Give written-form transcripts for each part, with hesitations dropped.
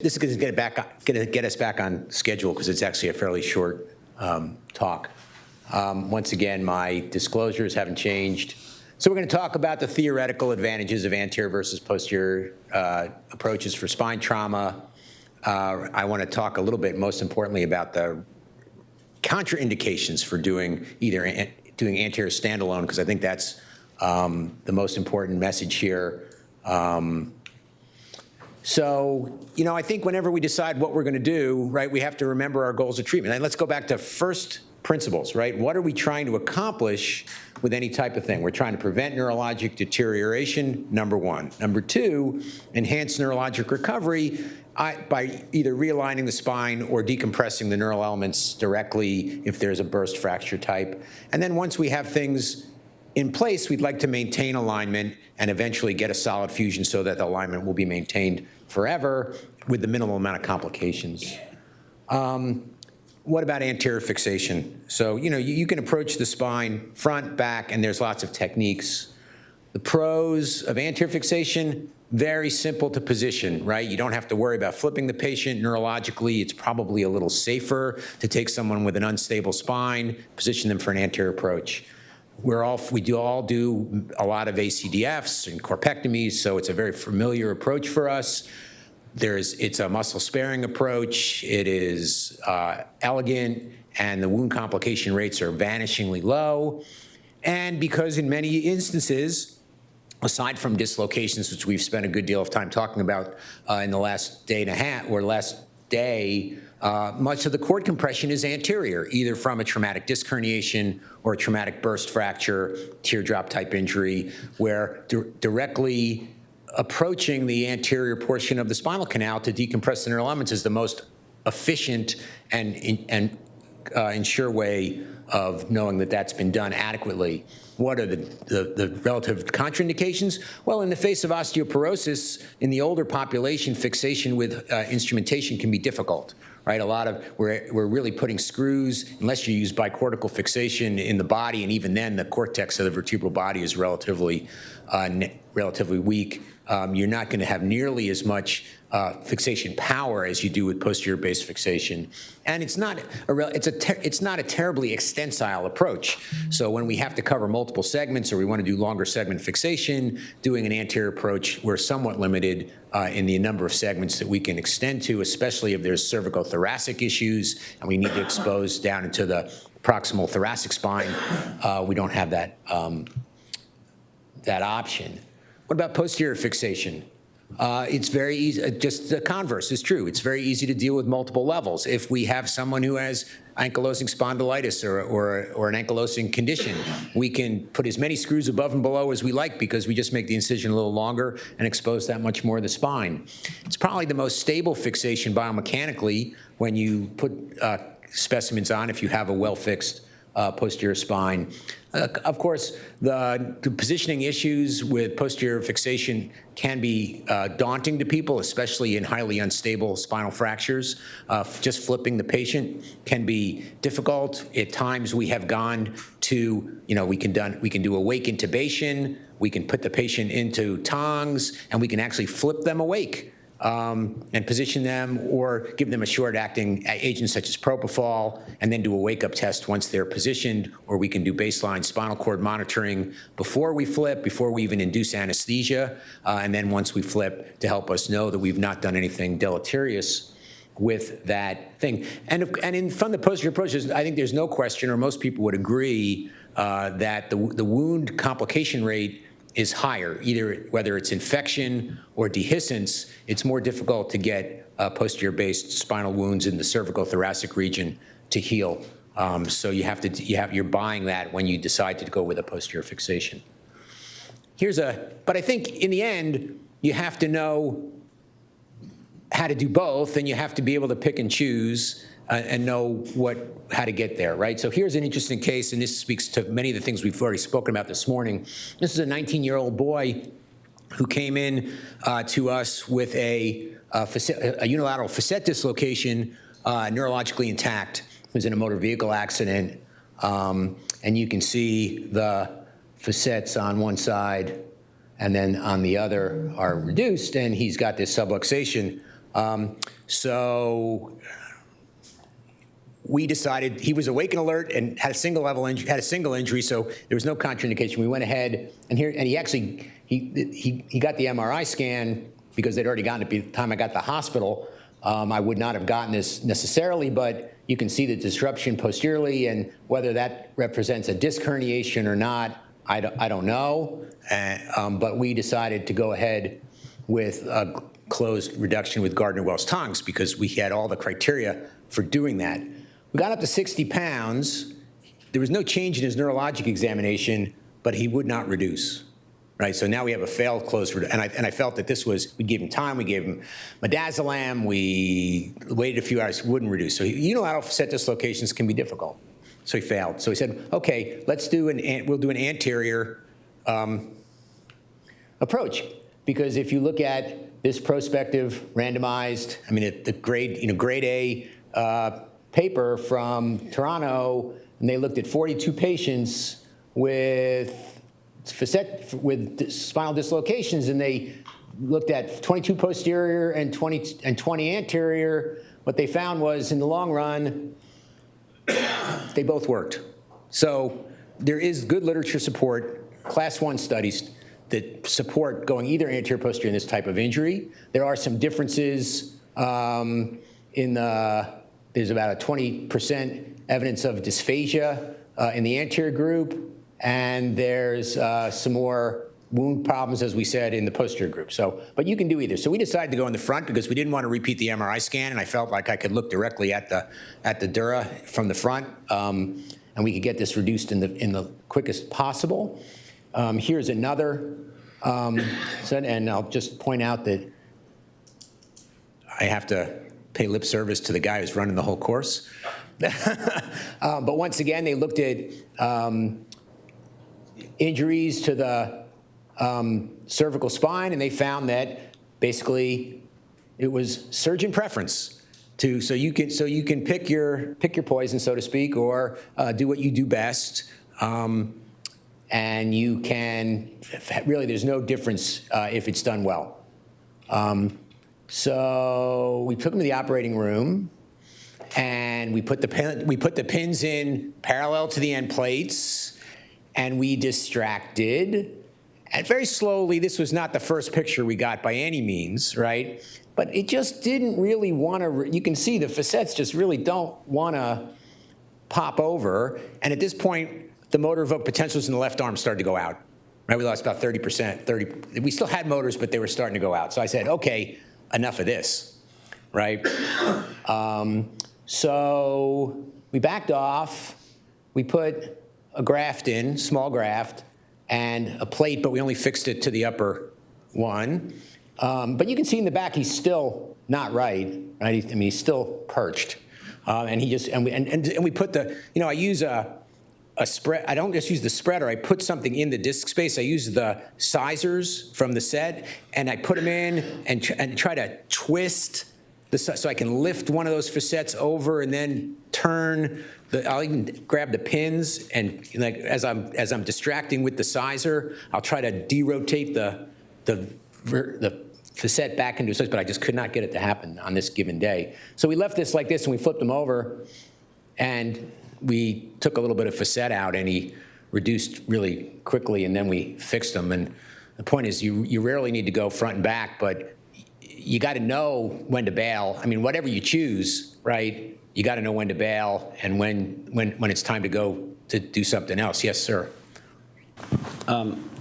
This is going to get us back on schedule because it's actually a fairly short talk. Once again, my disclosures haven't changed. So we're going to talk about the theoretical advantages of anterior versus posterior approaches for spine trauma. I want to talk a little bit, most importantly, about the contraindications for doing anterior standalone, because I think that's the most important message here. So, I think whenever we decide what we're going to do, right, we have to remember our goals of treatment. And let's go back to first principles, right? What are we trying to accomplish with any type of thing? We're trying to prevent neurologic deterioration, number one. Number two, enhance neurologic recovery by either realigning the spine or decompressing the neural elements directly if there's a burst fracture type. And then once we have things in place, we'd like to maintain alignment and eventually get a solid fusion so that the alignment will be maintained forever with the minimal amount of complications. What about anterior fixation? So, you can approach the spine front, back, and there's lots of techniques. The pros of anterior fixation, very simple to position, right? You don't have to worry about flipping the patient neurologically. It's probably a little safer to take someone with an unstable spine, position them for an anterior approach. We all do a lot of ACDFs and corpectomies, so it's a very familiar approach for us. It's a muscle-sparing approach. It is elegant, and the wound complication rates are vanishingly low. And because in many instances, aside from dislocations, which we've spent a good deal of time talking about in the last day and a half, or last day, much of the cord compression is anterior, either from a traumatic disc herniation or a traumatic burst fracture, teardrop type injury, where directly approaching the anterior portion of the spinal canal to decompress the neural elements is the most efficient and sure way of knowing that that's been done adequately. What are the relative contraindications? Well, in the face of osteoporosis, in the older population, fixation with instrumentation can be difficult, right? We're really putting screws, unless you use bicortical fixation in the body, and even then the cortex of the vertebral body is relatively weak. You're not going to have nearly as much fixation power as you do with posterior-based fixation, and it's not a terribly extensile approach. So when we have to cover multiple segments, or we want to do longer segment fixation, doing an anterior approach, we're somewhat limited in the number of segments that we can extend to, especially if there's cervicothoracic issues and we need to expose down into the proximal thoracic spine. We don't have that option. What about posterior fixation? It's very easy. Just the converse is true. It's very easy to deal with multiple levels. If we have someone who has ankylosing spondylitis or an ankylosing condition, we can put as many screws above and below as we like, because we just make the incision a little longer and expose that much more of the spine. It's probably the most stable fixation biomechanically when you put specimens on, if you have a well-fixed posterior spine. Of course, the positioning issues with posterior fixation can be daunting to people, especially in highly unstable spinal fractures. Just flipping the patient can be difficult. At times, we have gone to, we can do awake intubation, we can put the patient into tongs, and we can actually flip them awake. And position them or give them a short-acting agent such as propofol, and then do a wake-up test once they're positioned, or we can do baseline spinal cord monitoring before we flip, before we even induce anesthesia, and then once we flip to help us know that we've not done anything deleterious with that thing. And from the posterior approaches, I think there's no question, or most people would agree, that the wound complication rate is higher, whether it's infection or dehiscence. It's more difficult to get posterior-based spinal wounds in the cervicothoracic region to heal. So you're buying that when you decide to go with a posterior fixation. But I think in the end, you have to know how to do both, and you have to be able to pick and choose and know how to get there, right? So here's an interesting case, and this speaks to many of the things we've already spoken about this morning. This is a 19-year-old boy who came in to us with a unilateral facet dislocation, neurologically intact. He was in a motor vehicle accident, and you can see the facets on one side and then on the other are reduced, and he's got this subluxation So we decided he was awake and alert and had a single injury, so there was no contraindication. We went ahead and he actually got the MRI scan because they'd already gotten it by the time I got to the hospital. I would not have gotten this necessarily, but you can see the disruption posteriorly, and whether that represents a disc herniation or not, I don't know. But we decided to go ahead with a closed reduction with Gardner-Wells tongs because we had all the criteria for doing that. We got up to 60 pounds. There was no change in his neurologic examination, but he would not reduce. Right, so now we have a failed closed, and I felt that this was, we gave him time, we gave him midazolam, we waited a few hours, wouldn't reduce. So unilateral facet dislocations can be difficult. So he failed. So he said, okay, we'll do an anterior approach. Because if you look at this prospective randomized, I mean, the grade A paper from Toronto, and they looked at 42 patients with spinal dislocations, and they looked at 22 posterior and 20 anterior. What they found was, in the long run, they both worked. So there is good literature support, class 1 studies that support going either anterior or posterior in this type of injury. There are some differences there's about a 20% evidence of dysphagia in the anterior group, and there's some more wound problems, as we said, in the posterior group. So, but you can do either. So we decided to go in the front because we didn't want to repeat the MRI scan, and I felt like I could look directly at the dura from the front, and we could get this reduced in the quickest possible. Here's another set, and I'll just point out that I have to pay lip service to the guy who's running the whole course. But once again, they looked at injuries to the cervical spine, and they found that basically it was surgeon preference so you can pick your poison, so to speak, or do what you do best, and you can really, there's no difference if it's done well. So we took him to the operating room, and we put the pins in parallel to the end plates, and we distracted. And very slowly, this was not the first picture we got by any means, right? But it just didn't really want to, you can see the facets just really don't want to pop over. And at this point, the motor evoked potentials in the left arm started to go out. Right? We lost about 30%. We still had motors, but they were starting to go out. So I said, okay, enough of this, right? So we backed off. We put a graft in, small graft, and a plate, but we only fixed it to the upper one. But you can see in the back he's still not right? He's still perched, and we put I use a spread. I don't just use the spreader. I put something in the disc space. I use the sizers from the set, and I put them in and try to twist so I can lift one of those facets over and then turn. I'll even grab the pins, and as I'm distracting with the sizer, I'll try to derotate the facet back into place, but I just could not get it to happen on this given day. So we left this like this, and we flipped them over, and we took a little bit of facet out, and he reduced really quickly, and then we fixed them. And the point is, you rarely need to go front and back, but you got to know when to bail. I mean, whatever you choose, right? You got to know when to bail and when it's time to go to do something else. Yes, sir.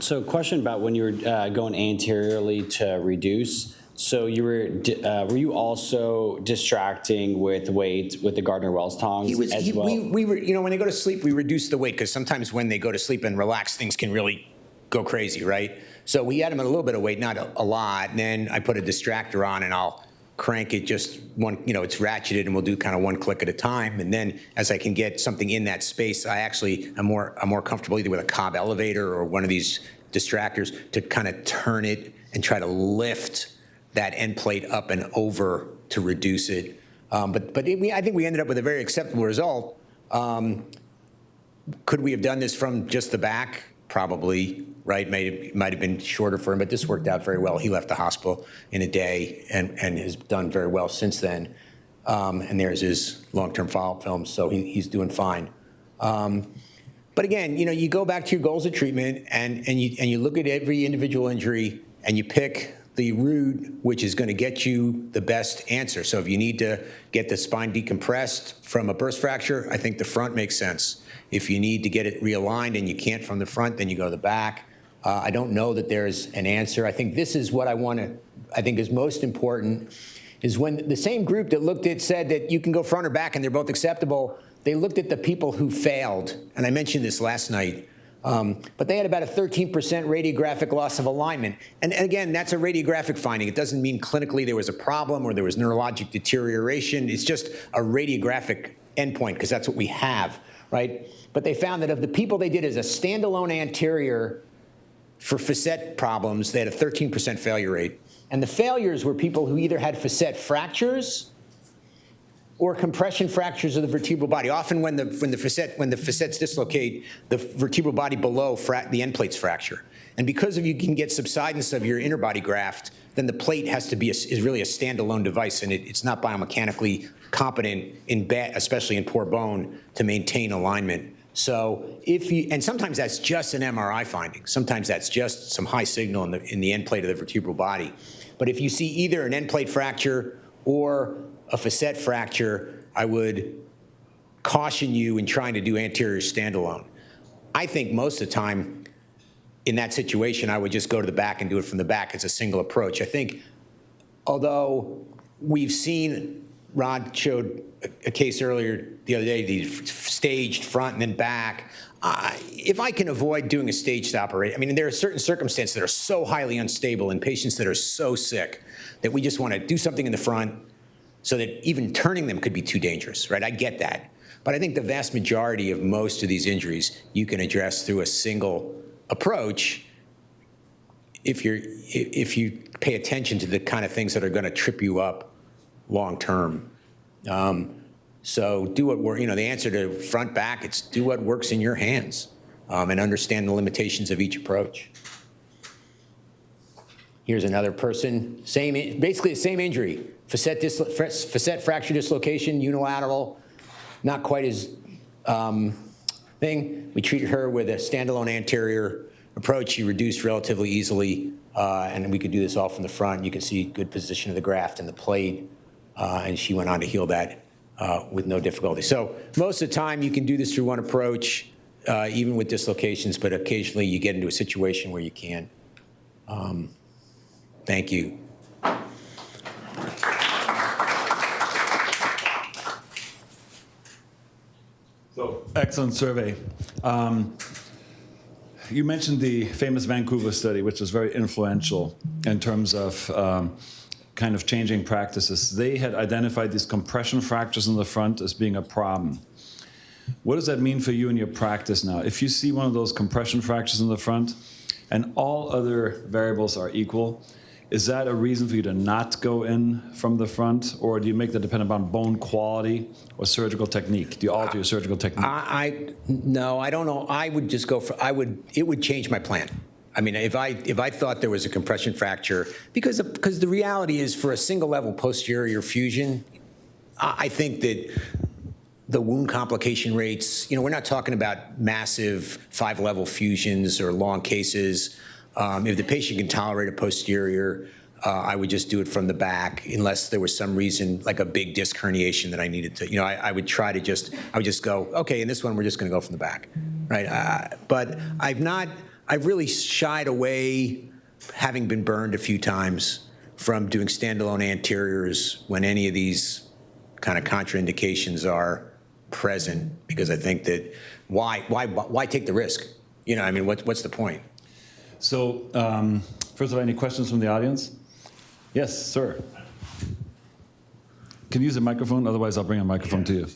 So, question about when you were going anteriorly to reduce. So were you also distracting with weight with the Gardner-Wells tongs as well? We were, when they go to sleep, we reduce the weight because sometimes when they go to sleep and relax, things can really go crazy, right? So we had them at a little bit of weight, not a lot. And then I put a distractor on, and I'll crank it just one, it's ratcheted, and we'll do kind of one click at a time. And then as I can get something in that space, I'm more comfortable either with a Cobb elevator or one of these distractors to kind of turn it and try to lift that end plate up and over to reduce it. I think we ended up with a very acceptable result. Could we have done this from just the back? Probably. right? Might have been shorter for him, but this worked out very well. He left the hospital in a day and has done very well since then. And there's his long-term follow-up film, so he's doing fine. But again, you go back to your goals of treatment and you look at every individual injury and you pick the route which is going to get you the best answer. So if you need to get the spine decompressed from a burst fracture, I think the front makes sense. If you need to get it realigned and you can't from the front, then you go to the back. I don't know that there's an answer. I think this is what I think is most important, is when the same group that said that you can go front or back and they're both acceptable, they looked at the people who failed, and I mentioned this last night, but they had about a 13% radiographic loss of alignment. And again, that's a radiographic finding. It doesn't mean clinically there was a problem or there was neurologic deterioration. It's just a radiographic endpoint because that's what we have, right? But they found that of the people they did as a standalone anterior for facet problems, they had a 13% failure rate. And the failures were people who either had facet fractures or compression fractures of the vertebral body. Often when the facets dislocate, the vertebral body below the end plates fracture. And because you can get subsidence of your inner body graft, then the plate has to be is really a standalone device, and it's not biomechanically competent especially in poor bone, to maintain alignment. So and sometimes that's just an MRI finding. Sometimes that's just some high signal in the end plate of the vertebral body. But if you see either an end plate fracture or a facet fracture, I would caution you in trying to do anterior standalone. I think most of the time in that situation, I would just go to the back and do it from the back as a single approach. I think, although we've seen, Rod showed a case earlier the other day, the staged front and then back. If I can avoid doing a staged operation, I mean, there are certain circumstances that are so highly unstable in patients that are so sick that we just want to do something in the front, so that even turning them could be too dangerous, right? I get that. But I think the vast majority of most of these injuries you can address through a single approach if you pay attention to the kind of things that are going to trip you up long term. So do what works. The answer to front back, it's do what works in your hands and understand the limitations of each approach. Here's another person, basically the same injury. Facet fracture dislocation, unilateral, not quite as thing. We treated her with a standalone anterior approach. She reduced relatively easily, and we could do this all from the front. You can see good position of the graft and the plate, and she went on to heal that with no difficulty. So most of the time you can do this through one approach, even with dislocations, but occasionally you get into a situation where you can't. Thank you. So, excellent survey. You mentioned the famous Vancouver study, which was very influential in terms of kind of changing practices. They had identified these compression fractures in the front as being a problem. What does that mean for you in your practice now? If you see one of those compression fractures in the front and all other variables are equal, is that a reason for you to not go in from the front, or do you make that depend upon bone quality or surgical technique? Do you alter your surgical technique? No, I don't know. I would just go for, it would change my plan. I mean, if I thought there was a compression fracture, because the reality is for a single level posterior fusion, I think that the wound complication rates, we're not talking about massive 5-level fusions or long cases. If the patient can tolerate a posterior, I would just do it from the back, unless there was some reason, like a big disc herniation that I needed to, I would just go, okay, in this one, we're just going to go from the back, right? But I've really shied away, having been burned a few times, from doing standalone anteriors when any of these kind of contraindications are present, because I think that why take the risk? What's the point? So, first of all, any questions from the audience? Yes, sir. Can you use a microphone? Otherwise, I'll bring a microphone to you.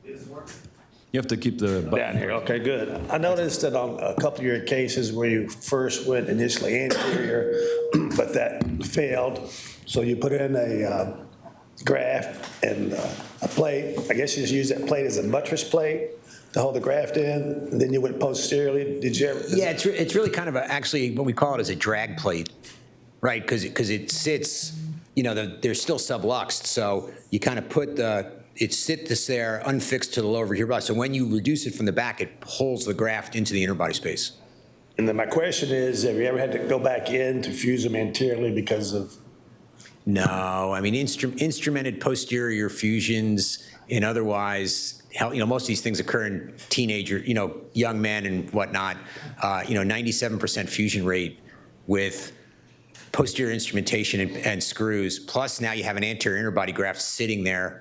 You have to keep the button down here. Okay, good. I noticed that on a couple of your cases where you first went initially anterior, but that failed, so you put in a graft and a plate. I guess you just use that plate as a buttress plate. to hold the graft in, and then you went posteriorly. Did you ever? Yeah, it's really kind of actually what we call it is a drag plate, right? Because it sits, they're still subluxed, so you kind of put it sits there unfixed to the lower vertebral body. So when you reduce it from the back, it pulls the graft into the interbody space. And then my question is, have you ever had to go back in to fuse them anteriorly because of? No, I mean, instrumented posterior fusions and otherwise, most of these things occur in teenager, young men and whatnot. 97% fusion rate with posterior instrumentation and screws. Plus, now you have an anterior interbody graft sitting there.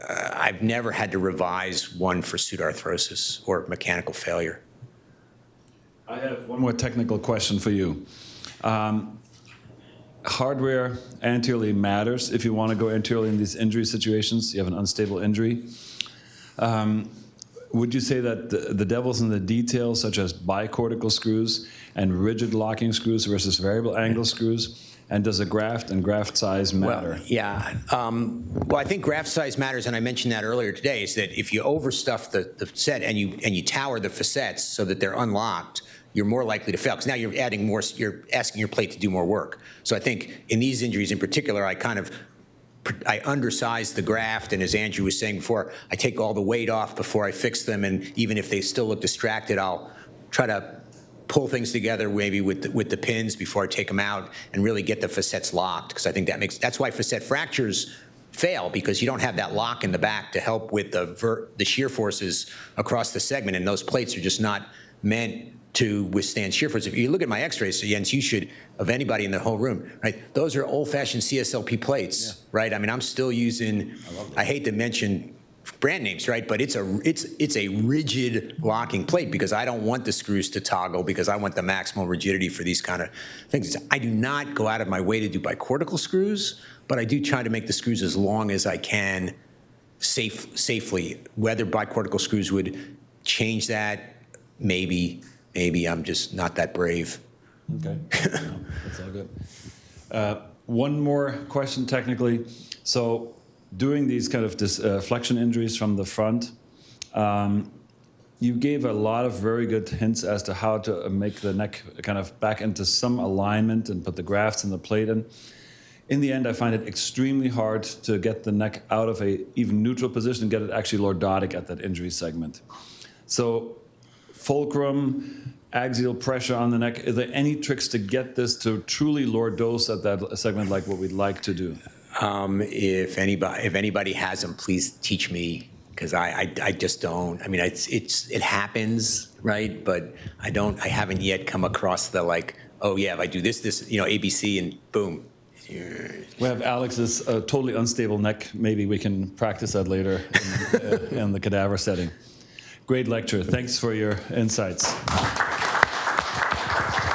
I've never had to revise one for pseudoarthrosis or mechanical failure. I have one more technical question for you. Hardware anteriorly matters if you want to go anteriorly in these injury situations. You have an unstable injury. Would you say that the devil's in the details, such as bicortical screws and rigid locking screws versus variable angle screws? And does a graft and graft size matter? Well, yeah. I think graft size matters, and I mentioned that earlier today, is that if you overstuff the set and you tower the facets so that they're unlocked, you're more likely to fail, because now you're asking your plate to do more work. So I think in these injuries in particular, I undersize the graft, and as Andrew was saying before, I take all the weight off before I fix them, and even if they still look distracted, I'll try to pull things together maybe with the pins before I take them out and really get the facets locked, because I think that's why facet fractures fail, because you don't have that lock in the back to help with the shear forces across the segment, and those plates are just not meant to withstand shear force. If you look at my x-rays, so Jens, you should, of anybody in the whole room, right? Those are old-fashioned CSLP plates, right? I mean, I'm still using, I hate to mention brand names, right? But it's a rigid locking plate, because I don't want the screws to toggle, because I want the maximal rigidity for these kind of things. I do not go out of my way to do bicortical screws, but I do try to make the screws as long as I can safely. Whether bicortical screws would change that, maybe I'm just not that brave. Okay, no, that's all good. One more question technically. So doing these kind of flexion injuries from the front, you gave a lot of very good hints as to how to make the neck kind of back into some alignment and put the grafts and the plate in. In the end, I find it extremely hard to get the neck out of a even neutral position and get it actually lordotic at that injury segment. So fulcrum, axial pressure on the neck, are there any tricks to get this to truly lordose at that segment like what we'd like to do? If anybody has them, please teach me, because I just don't. I mean, it happens, right? But I haven't yet come across the oh yeah, if I do this, ABC, and boom. We have Alex's totally unstable neck. Maybe we can practice that later in the cadaver setting. Great lecture. Thanks for your insights.